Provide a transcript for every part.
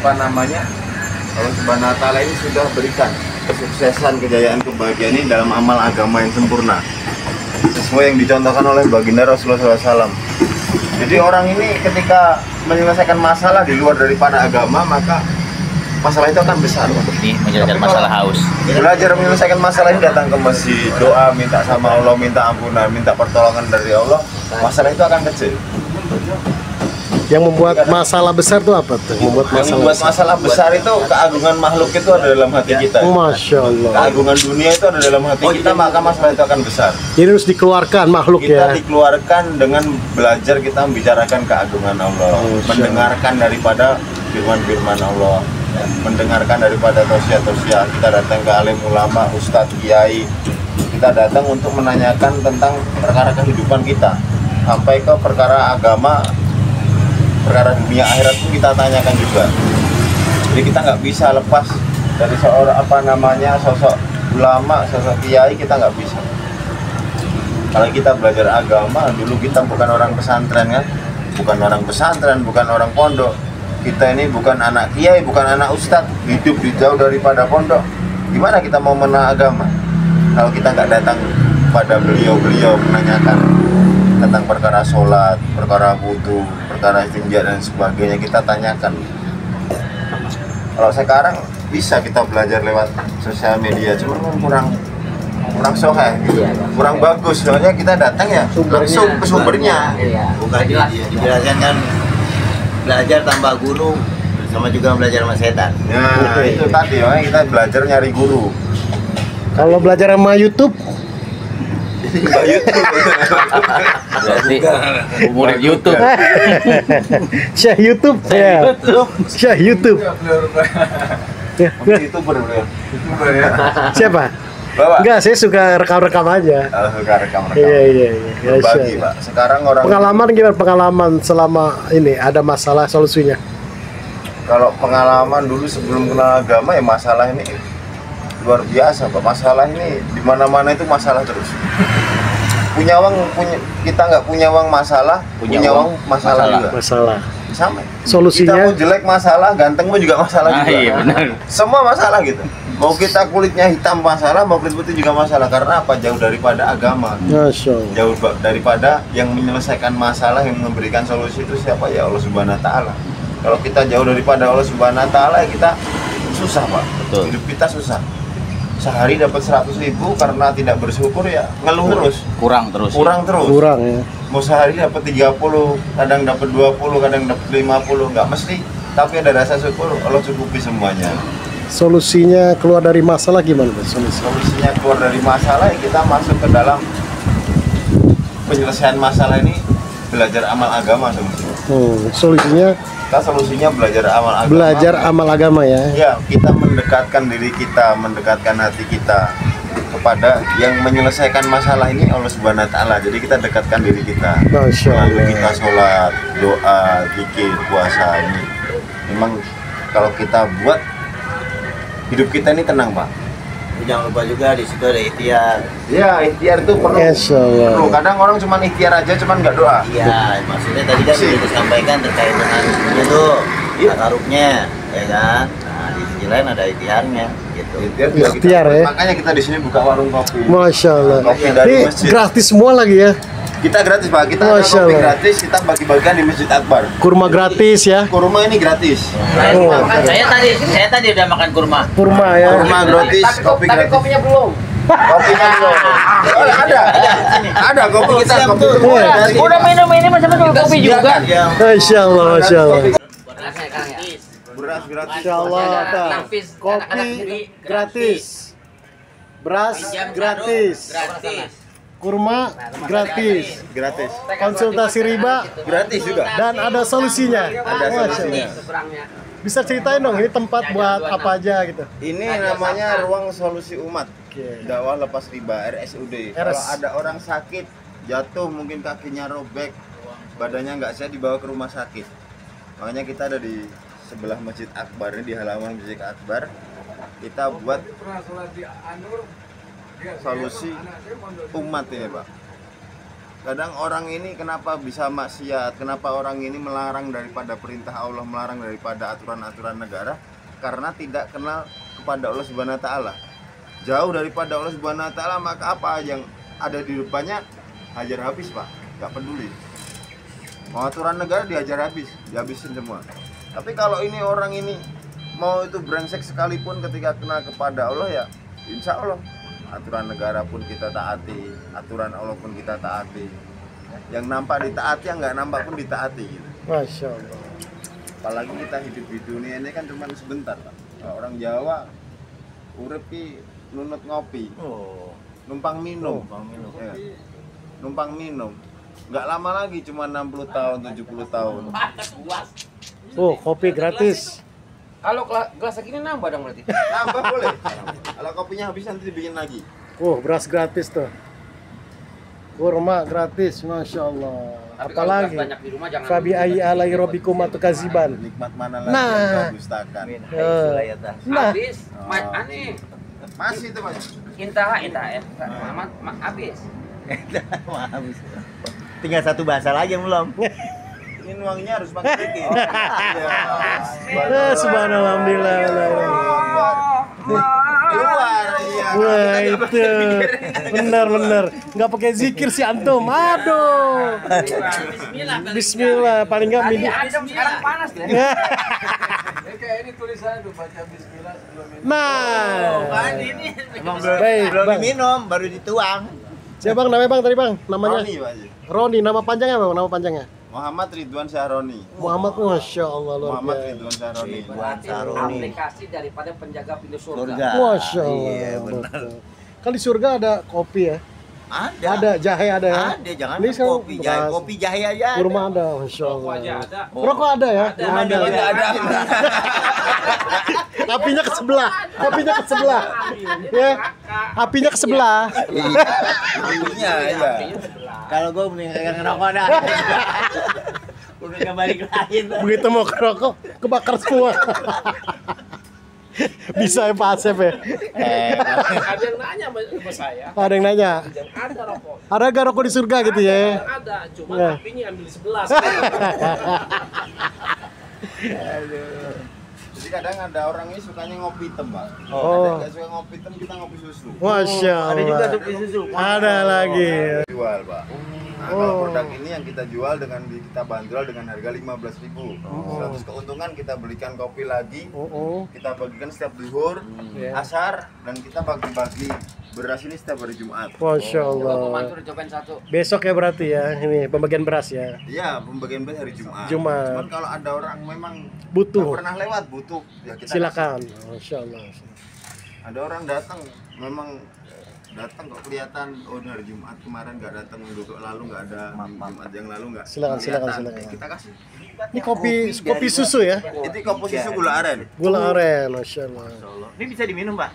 Allah Subhanahu wa Ta'ala ini sudah berikan kesuksesan, kejayaan, kebahagiaan ini dalam amal agama yang sempurna sesuai yang dicontohkan oleh baginda Rasulullah SAW. Jadi orang ini ketika menyelesaikan masalah di luar daripada agama, maka masalah itu akan besar. Ini menyelesaikan masalah haus. Belajar menyelesaikan masalah ini, datang ke masjid, doa, minta sama Allah, minta ampunan, minta pertolongan dari Allah, masalah itu akan kecil. Yang membuat masalah besar itu apa tuh? Yang membuat masalah besar itu keagungan makhluk itu ada dalam hati kita. Masya Allah. Keagungan dunia itu ada dalam hati kita, maka masalah itu akan besar. Jadi harus dikeluarkan makhluk Kita ya. dikeluarkan dengan belajar kita membicarakan keagungan Allah, mendengarkan daripada firman-firman Allah, mendengarkan daripada tausiah-tausiah. Kita datang ke alim ulama, ustadz, kiai. Kita datang untuk menanyakan tentang perkara kehidupan kita, sampai ke perkara agama, perkara dunia akhirat pun kita tanyakan juga. Jadi kita nggak bisa lepas dari seorang sosok ulama, sosok kiai, kita nggak bisa. Kalau kita belajar agama, dulu kita bukan orang pesantren kan, bukan orang pesantren, bukan orang pondok. Kita ini bukan anak kiai, bukan anak ustadz, hidup di jauh daripada pondok. Gimana kita mau mengenal agama kalau kita nggak datang pada beliau-beliau menanyakan tentang perkara sholat, perkara wudu, perkara istinja dan sebagainya, kita tanyakan. Kalau sekarang bisa kita belajar lewat sosial media, cuma kurang soheh, kurang bagus. Soalnya kita datang ya langsung ke sumbernya. Bukan dijelaskan kan, belajar tambah guru sama juga belajar sama setan. Nah itu tadi, makanya kita belajar nyari guru. Kalau belajar sama YouTube, Berarti murid YouTube. Syekh YouTube ya. Syekh YouTube. YouTuber beliau. Siapa? Bapak. Enggak, saya suka rekam-rekam aja. Suka rekam-rekam. Iya. Berbagi, Pak. Sekarang orang Pengalaman gimana pengalaman selama ini ada masalah solusinya? kalau pengalaman dulu sebelum kenal agama ya masalah ini luar biasa, Pak. Masalah ini di mana-mana itu masalah terus. Kita nggak punya uang masalah, punya uang masalah juga. Masalah. Sama. Solusinya? Kita mau jelek masalah, gantengmu juga masalah juga. Iya benar. Semua masalah gitu. Mau kita kulitnya hitam masalah, mau kulit putih juga masalah. Karena apa? Jauh daripada agama. Masya Allah. Jauh daripada yang menyelesaikan masalah, yang memberikan solusi itu siapa? Ya Allah Subhanahu wa Ta'ala. Kalau kita jauh daripada Allah Subhanahu wa Ta'ala, ya kita susah, Pak. Betul. Hidup kita susah. Sehari dapat 100.000 karena tidak bersyukur ya ngeluh terus. Kurang terus. Kurang terus. Kurang ya. Mau sehari dapat 30, kadang dapat 20, kadang dapat 50, nggak mesti. Tapi ada rasa syukur, Allah cukupi semuanya. Solusinya keluar dari masalah gimana, Pak? Solusinya keluar dari masalah ya kita masuk ke dalam penyelesaian masalah ini, belajar amal agama solusinya. Solusinya belajar amal agama. Belajar amal agama ya. Ya, kita mendekatkan diri kita, mendekatkan hati kita kepada yang menyelesaikan masalah ini, Allah Subhanahu wa Ta'ala. Jadi kita dekatkan diri kita. Masya Allah. Lalu kita sholat, doa, zikir, puasa ini. Memang kalau kita buat hidup kita ini tenang, Pak. Jangan lupa juga di situ ada ikhtiar. Ya, ikhtiar itu perlu. Masya Allah. Perlu. Kadang orang cuma ikhtiar aja, cuman nggak doa. Iya, maksudnya tadi kan sudah disampaikan terkait dengan itu takaruknya, ya kan? Nah, di sisi lain ada ikhtiarnya, gitu. Ikhtiar ya. Makanya kita di sini buka warung kopi. Masya Allah. Kopi dari Ini masjid. gratis semua lagi ya. Kita gratis, Pak. Kita ada Masya kopi Allah. gratis, kita bagi-bagikan di Masjid Akbar. Kurma gratis ya. Kurma ini gratis. Oh. Saya tadi udah makan kurma. Kurma ya. Kurma gratis, kopi gratis. kopinya belum. Kopinya belum. Oh, ada kopi kita, kopi Iya. Udah minum ini masa kopi juga. Masya Allah, Masya Allah. Beras gratis. Masya Allah. Kopi gratis. Beras gratis. Kurma gratis. Gratis. Konsultasi riba Gratis juga. dan ada solusinya. Ada Masya solusinya. Allah. Bisa ceritain dong, ini tempat buat apa aja gitu. Ini namanya Ruang Solusi Umat. Oke. Dakwah lepas riba, RSUD. Kalau RS. ada orang sakit, jatuh, mungkin kakinya robek, badannya nggak sehat, dibawa ke rumah sakit. Makanya kita ada di sebelah Masjid Akbar, ini di halaman Masjid Akbar. Kita buat solusi umat ini, Pak. kadang orang ini kenapa bisa maksiat, kenapa orang ini melarang daripada perintah Allah, melarang daripada aturan-aturan negara, karena tidak kenal kepada Allah Subhanahu wa taala. Jauh daripada Allah Subhanahu wa taala, maka apa yang ada di depannya hajar habis, Pak. Enggak peduli. Mau aturan negara dihajar habis, dihabisin semua. Tapi kalau ini orang ini mau itu brengsek sekalipun, ketika kenal kepada Allah ya insya Allah aturan negara pun kita taati, aturan Allah pun kita taati. Yang nampak ditaati, yang nggak nampak pun ditaati gitu. Masya Allah. Apalagi kita hidup di dunia ini kan cuma sebentar, Pak. Orang Jawa urip ki nunut ngopi, Oh, numpang minum. Ya. Numpang minum. Nggak lama lagi cuma 60 tahun, 70 tahun. Oh, kopi gratis. Kalau gelas segini nambah dong berarti. Nambah boleh. Kalau kopinya habis nanti dibikin lagi. Oh, beras gratis tuh. Kurma gratis, Masya Allah. Tapi kalau gelas Apalagi banyak di rumah jangan. Fabi ayi alai robbikum kaziban. Nikmat mana lagi Nah. yang kau dustakan? Nah, Habis. Oh. Aneh. Masih itu, Mas. Intah ya. Habis. habis. Tinggal satu bahasa lagi yang belum. Ini uangnya harus pakai dikit. subhanallah, alhamdulillah. Keluar, iya. Wah, itu benar. Nggak pakai zikir si antum. Aduh. Bismillah, paling nggak minum. Adem sekarang panas deh. Kayak ini tulisan tuh baca bismillah sebelum minum. Nah, Ini. Emang Baik, belum Bang. diminum, baru dituang. siapa bang namanya bang tadi bang? Namanya Roni, Pak Haji. Roni. Nama panjangnya bang? Nama panjangnya? Muhammad Ridwan Syahroni. Muhammad. Masya Allah, luar Muhammad biasa. Ridwan Syahroni. Ridwan Saroni. Aplikasi daripada penjaga pintu surga. Surga. Masya Allah. Iya, benar. betul. Kan di surga ada kopi ya? Ada. Ada, jahe ada ya? Ada, jangan Ini sekarang kopi jahe, bahas- kopi jahe aja. ada. Kurma ada, Masya Rokok Allah. aja ada. Rokok ada ya? Ada. Apinya ke sebelah. Apinya ke sebelah. Ya. Apinya ke sebelah. Iya, iya. Kalau gue mending kagak ngerokok dah. Udah gak balik lagi. Begitu mau ke rokok, kebakar semua. Bisa ya Pak Asep ya? Ada yang nanya sama saya. Ada yang nanya, Ada rokok. ada gak rokok di surga gitu ya? Ada, cuma Ya. apinya ambil di 11. Jadi kadang ada orang ini sukanya ngopi hitam, Pak. Oh. Ada yang nggak suka ngopi hitam, kita ngopi susu. Masya Allah. Ada juga susu susu. Ada lagi. Jual, Pak. Nah, kalau produk ini yang kita jual kita bandrol dengan harga 15.000. 100 keuntungan kita belikan kopi lagi. Oh. Kita bagikan setiap zuhur, Ya. asar, dan kita bagi-bagi beras ini setiap hari Jumat. Masya Coba Allah. Mansur cobain satu. Besok ya berarti ya, ini pembagian beras ya. Iya, pembagian beras hari Jumat. Jumat. Cuman kalau ada orang memang Butuh. nggak pernah lewat, butuh, ya kita Silakan. Masya Allah. kasih. Ada orang datang, memang datang kok kelihatan, oh ini hari Jumat kemarin nggak datang, minggu lalu nggak ada, Jumat yang lalu nggak. Silakan. kelihatan. Kita kasih. Ini kopi susu ya? Itu komposisi gula aren. Gula aren, Masya Allah. Ini bisa diminum, Pak?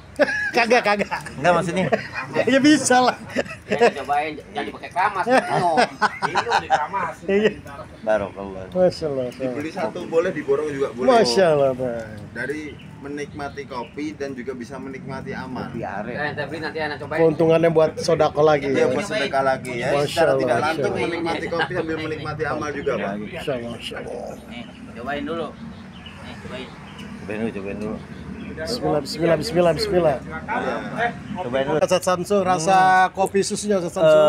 Kagak. Enggak maksudnya. Ya bisa lah. Cobain jangan pakai kamas. Minum. Minum di kamar. Iya. Barokallah. Masya Allah. Dibeli satu boleh, diborong juga boleh. Masya Allah, Bang. Dari menikmati kopi dan juga bisa menikmati amal. Nanti beli nanti anak cobain. Keuntungannya buat sodako lagi. Dia Ya. buat sedekah lagi ya. Masya Secara Allah, tidak Masya langsung Allah. menikmati kopi sambil menikmati amal juga, Pak. Masya Allah, Masya Allah. Nih, cobain dulu. Nih, cobain. Cobain dulu. Bismillah. Cobain dulu. Ustaz Samsul, rasa kopi susunya Ustaz Samsul.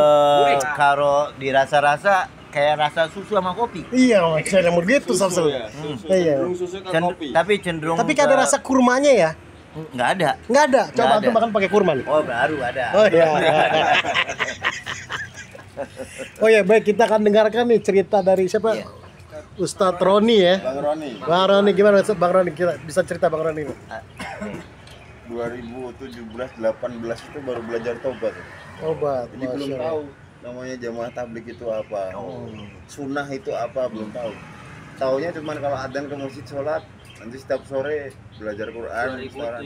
Kalau dirasa-rasa kayak rasa susu sama kopi. Iya, saya mau gitu Samsul. Iya. Susu ke kopi. Tapi cenderung Tapi kan ada rasa kurmanya ya? nggak ada. Nggak ada. Coba Nggak antum ada. makan pakai kurma nih. Oh, baru ada. Oh iya. Oh ya, baik, kita akan dengarkan nih cerita dari siapa? Iya. Ustadz Roni ya. Bang Roni, Bang Roni gimana Bang Roni? Kita bisa cerita Bang Roni ini? 2017-18 itu baru belajar tobat. Obat. Jadi belum Masya tahu Allah. namanya jamaah tablik itu apa. Sunnah itu apa, belum tahu. Taunya cuma kalau adzan ke masjid sholat, nanti setiap sore belajar Quran. Sekarang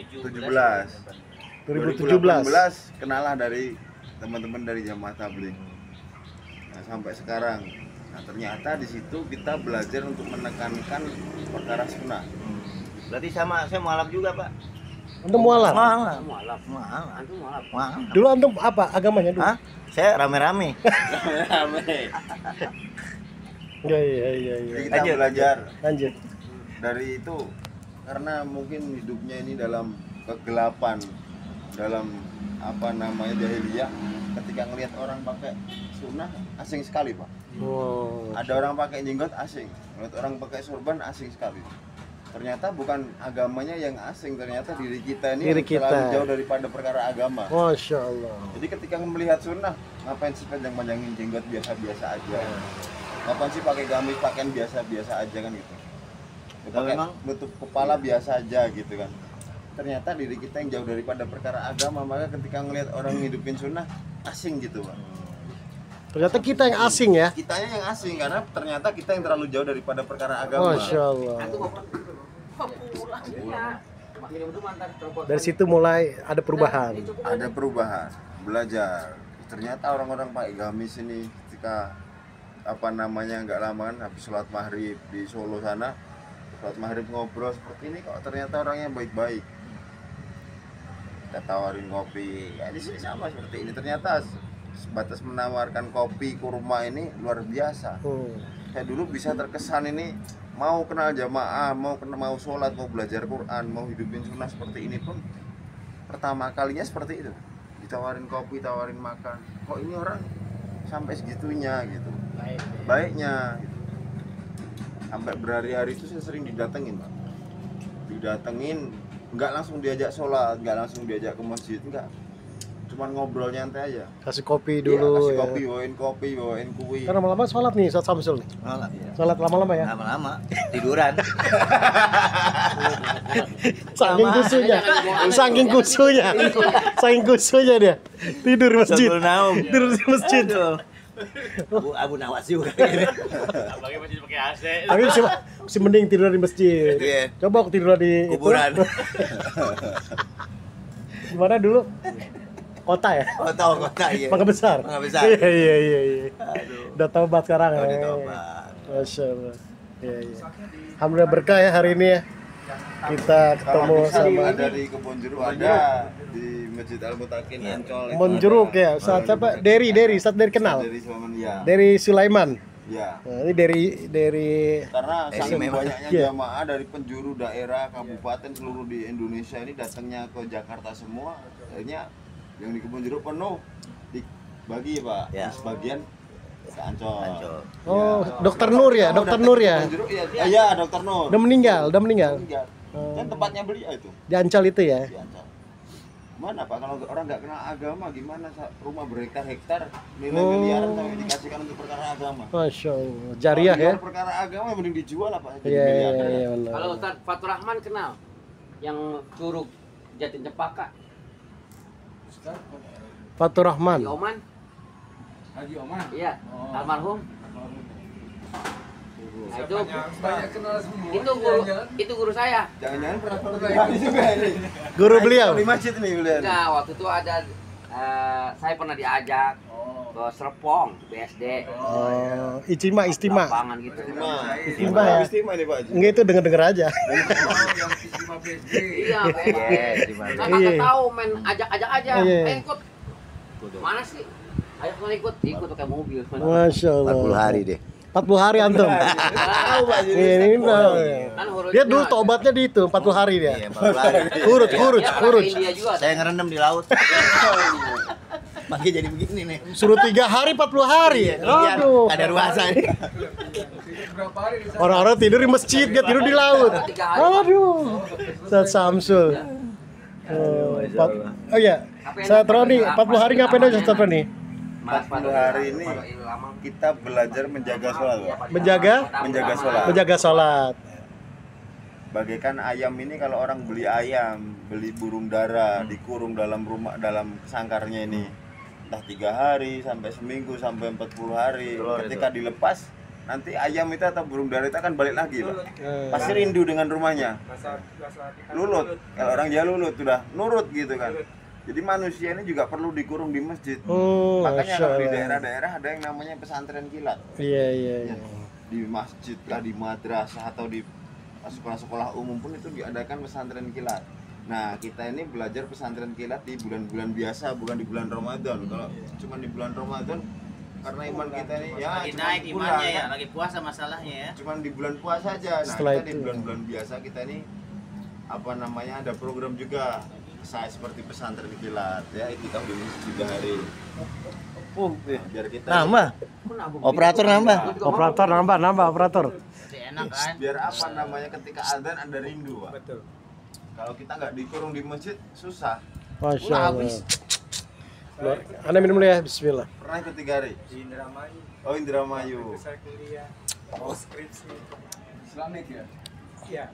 2017. kenalah dari teman-teman dari jamaah tablik. Nah, sampai sekarang. Nah, ternyata di situ kita belajar untuk menekankan perkara sunnah. Berarti sama saya mualaf juga, Pak. Antum mualaf. Mualaf. Dulu antum apa agamanya dulu? Hah? Saya rame-rame. Iya. Jadi kita belajar Lanjut. dari itu karena mungkin hidupnya ini dalam kegelapan, dalam apa namanya jahiliyah. Ketika ngelihat orang pakai sunnah asing sekali pak. Oh. Ada orang pakai jenggot asing, ngelihat orang pakai sorban asing sekali. Ternyata bukan agamanya yang asing, ternyata diri kita ini Diri kita. terlalu jauh daripada perkara agama. Masya Allah. Jadi ketika melihat sunnah, ngapain sih panjang-panjangin jenggot biasa-biasa aja? Ngapain sih pakai gamis pakaian biasa-biasa aja kan gitu? Pakai nutup kepala biasa aja gitu kan? Ternyata diri kita yang jauh daripada perkara agama, maka ketika ngelihat orang ngidupin sunnah asing gitu pak. Ternyata kita yang asing ya. Kitanya yang asing karena ternyata kita yang terlalu jauh daripada perkara agama. Masya Allah. Dari situ mulai ada perubahan. Ada perubahan, belajar. Ternyata orang-orang pakai gamis ini ketika apa namanya nggak lama kan habis sholat maghrib di Solo sana, sholat maghrib ngobrol seperti ini kok ternyata orangnya baik-baik. Kita tawarin kopi, ya di sini sama seperti ini. Ternyata sebatas menawarkan kopi kurma ini luar biasa. Saya dulu bisa terkesan ini mau kenal jamaah, mau sholat, mau belajar Quran, mau hidupin sunnah seperti ini pun pertama kalinya seperti itu. Ditawarin kopi, tawarin makan. Kok ini orang sampai segitunya gitu. Baiknya gitu. Sampai berhari-hari itu saya sering didatengin, Pak. Didatengin, nggak langsung diajak sholat, nggak langsung diajak ke masjid, nggak. Cuman ngobrol nyantai aja. Kasih kopi Iya, dulu kasih ya. kopi, bawain kue. Karena lama-lama sholat nih, Ustaz Samsul nih. Sholat lama-lama ya. Lama-lama tiduran. Saking kusunya. Saking kusunya. Saking kusunya dia. Tidur di masjid. Sambil naum. Tidur di masjid. Abu Nawas juga gitu. Apalagi masih pakai AC. Tapi masih mending tidur di masjid. Iya. Coba tidur di Kuburan. Gimana dulu? Kota ya? Kota iya. Mangga Besar. Mangga Besar. Iya. Aduh. Udah taubat sekarang Udah ya. taubat. Masya Allah. Iya. Alhamdulillah berkah ya hari ini ya. Kita ketemu sama dari Kebon Jeruk ada di Masjid Al Mutakin Ancol. Kebon Jeruk ya. Ustaz siapa? Dari Ustaz dari kenal. Dari Sulaiman ya. Dari Sulaiman. Ya. Nah, ini dari Karena saking memang. banyaknya Iya. jamaah dari penjuru daerah, kabupaten seluruh di Indonesia ini datangnya ke Jakarta semua. Akhirnya yang di Kebon Jeruk penuh dibagi Pak. Ya. Di sebagian ke Ancol. Ancol. Oh, Dokter Nur ya, Dokter Nur ya. Kebon Jeruk ya. Iya, Dokter Nur. Udah meninggal. Meninggal. Kan tempatnya beliau itu Di Ancol itu ya. di Ancol. Mana Pak kalau orang nggak kenal agama gimana rumah berhektar-hektar nilai miliaran tapi dikasihkan untuk perkara agama. Masya Allah. Jariah Kalau ya. di luar perkara agama yang mending dijual apa jadi Iya, miliarder. iya, benar. Kalau Ustaz Fatur Rahman kenal yang Curug Jatin Cempaka Fatur Rahman. di Oman, Haji Oman. iya, almarhum. Nah, itu Banyak kenal semua. itu guru saya. Jangan-jangan pernah hari juga ini. Guru beliau. Di masjid nih beliau. Nah, waktu itu ada saya pernah diajak ke Serpong BSD. Oh, Istima. Lapangan gitu. Istimah ya. Istimah nih Pak Haji. Enggak itu denger aja. Oh, yang Istima BSD. Iya, BSD. Saya Iya. kagak tahu main ajak-ajak aja. Iya. Ikut. Mana sih? Ayo kan ikut pakai mobil. Masya Allah. 40 hari deh. 40 hari antum. Tahu Pak Haji. Ini tahu. Kan huruf Dia dulu tobatnya di itu 40 hari dia. Iya, 40 hari. Kurus. Dia pernah ke India juga. Saya ngerendam di laut. Makanya jadi begini nih. Suruh 3 hari 40 hari. Aduh. Ada ruasa nih. Berapa hari di sana? Orang-orang tidur di masjid, dia tidur di laut. 3 hari. Aduh. Ustaz Samsul. Oh iya. Saya Roni 40 hari ngapain aja Ustaz Roni? 40 hari ini kita belajar menjaga sholat Pak. Menjaga Menjaga sholat. Bagaikan ayam ini kalau orang beli ayam, beli burung dara, dikurung dalam rumah, dalam sangkarnya ini entah 3 hari, sampai seminggu, sampai 40 hari. Ketika dilepas, nanti ayam itu atau burung dara itu akan balik lagi Pak. Pasti rindu dengan rumahnya. Lulut, kalau orang Jawa lulut, sudah nurut gitu kan. Jadi manusia ini juga perlu dikurung di masjid. Makanya kalau di daerah-daerah ada yang namanya pesantren kilat. Iya. Di masjid lah, di madrasah atau di sekolah-sekolah umum pun itu diadakan pesantren kilat. Nah, kita ini belajar pesantren kilat di bulan-bulan biasa, bukan di bulan Ramadan. Kalau cuma di bulan Ramadan, karena iman kita ini ya Lagi cuma naik bulan, imannya ya, kan? lagi puasa masalahnya ya. Cuman di bulan puasa aja. Nah, Setelah kita di itu. bulan-bulan biasa kita ini apa namanya ada program juga. Saya seperti pesantren kilat ya, itikaf di 3 hari. Nah, biar kita Nambah. Operator nambah. Operator nambah operator. Jadi enak kan? biar apa namanya ketika adzan ada rindu, Pak. Betul. Kalau kita nggak dikurung di masjid susah. Masya Allah. Anda minum dulu ya, Bismillah. Pernah ikut 3 hari? Indramayu. Oh, Indramayu. Saya kuliah. Oh, skripsi. Islamik ya? Iya.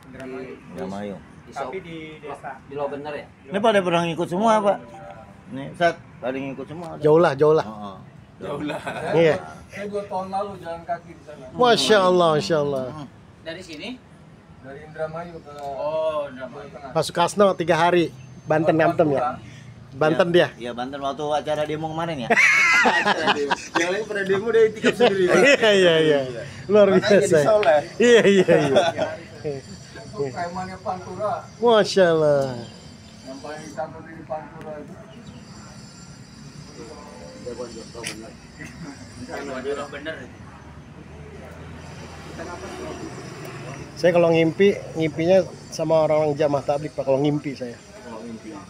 Indramayu. Tapi di desa. Di lo bener ya? Ini pada pernah ngikut semua, Pak. Nih, Ustaz, pada ngikut semua. Jauh lah. Oh. Iya. Saya 2 tahun lalu jalan kaki di sana. Masya Allah. Dari sini? Dari Indramayu ke Oh, udah Jawa Tengah. Masuk Kasno 3 hari. Banten ngantem ya. Banten dia. Iya, Banten waktu acara demo kemarin ya. Yang lain pada demo dia itikaf sendiri, Pak. Iya. Luar Makanya jadi biasa. soleh. Iya. Itu kemahnya Pantura. Masya Allah. Yang paling dicampur di Pantura itu. Jodoh bener. Saya kalau ngimpinya sama orang jamaah tablik Pak, kalau ngimpi saya.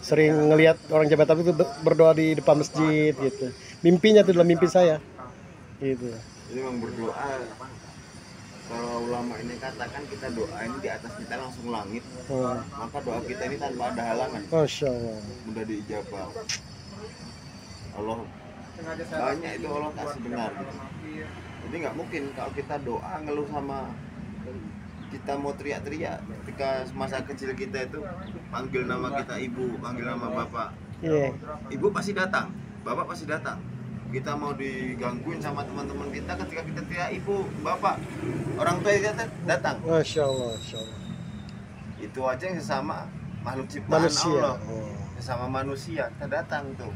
Sering ngelihat orang jamaah tablik itu berdoa di depan masjid gitu. Mimpinya itu dalam mimpi saya. Gitu. Jadi memang berdoa. Kalau ulama ini katakan kita doa ini di atas kita langsung langit, maka doa kita ini tanpa ada halangan, Masya Allah. mudah diijabah. Allah banyak itu Allah kasih benar gitu. Jadi nggak mungkin kalau kita doa ngeluh sama kita mau teriak-teriak ketika masa kecil kita itu panggil nama kita ibu, panggil nama bapak, Iya. ibu pasti datang, bapak pasti datang. Kita mau digangguin sama teman-teman kita ketika kita teriak ibu, bapak, orang tua kita datang. Masya Allah. Itu aja yang sesama makhluk ciptaan Manusia. Allah, Oh. sesama manusia kita datang tuh.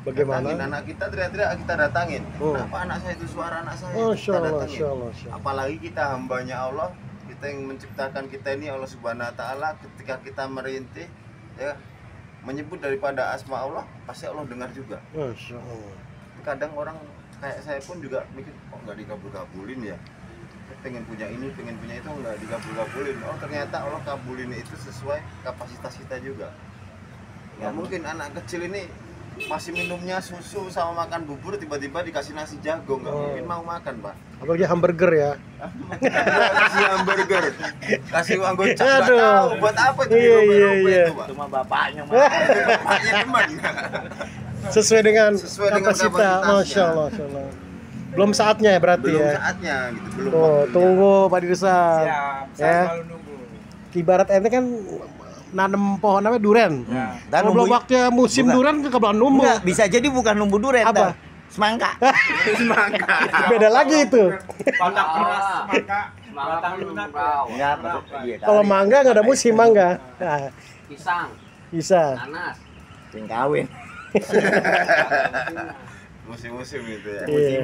Bagaimana? Datangin anak kita teriak-teriak kita datangin. Oh. Kenapa anak saya itu suara anak saya? Masya Kita Allah. datangin. Masya Allah. Apalagi kita hambanya Allah, kita yang menciptakan kita ini Allah Subhanahu Wa Taala. Ketika kita merintih, ya menyebut daripada asma Allah, pasti Allah dengar juga. Masya Allah. Kadang orang kayak saya pun juga mikir, kok nggak dikabul-kabulin ya? Pengen punya ini, pengen punya itu, nggak dikabul-kabulin. Oh ternyata Allah kabulin itu sesuai kapasitas kita juga. Nggak mungkin anak kecil ini masih minumnya susu sama makan bubur tiba-tiba dikasih nasi jagung, nggak mungkin mau makan, Pak. Apalagi hamburger ya. Kasih hamburger, kasih uang gocap, nggak Aduh. tahu buat apa itu Iya, dirubah-rubah iya. itu, Pak. Cuma bapaknya mah. Bapaknya teman. Sesuai dengan Sesuai dengan kapasitas. kapasitasnya. Masya Allah. Masya Allah. Belum saatnya ya berarti Belum ya. saatnya gitu, belum Oh, waktunya. tunggu Pak Dirsan. Siap, saya Ya. selalu nunggu. Ibarat ente kan nanam pohon namanya duren. Dan Kalau belum numbunya- waktunya musim Bukan. duren kebetulan numbuh. Enggak, bisa jadi bukan numbu duren. Apa? Tar. Semangka. Beda lagi itu. Kotak keras, maka Semangat lunak. Enggak, maksud iya. Kalau mangga nggak ada musim mangga. Nah, Pisang, bisa. nanas. Sing kawin. Musim-musim itu ya. Iya.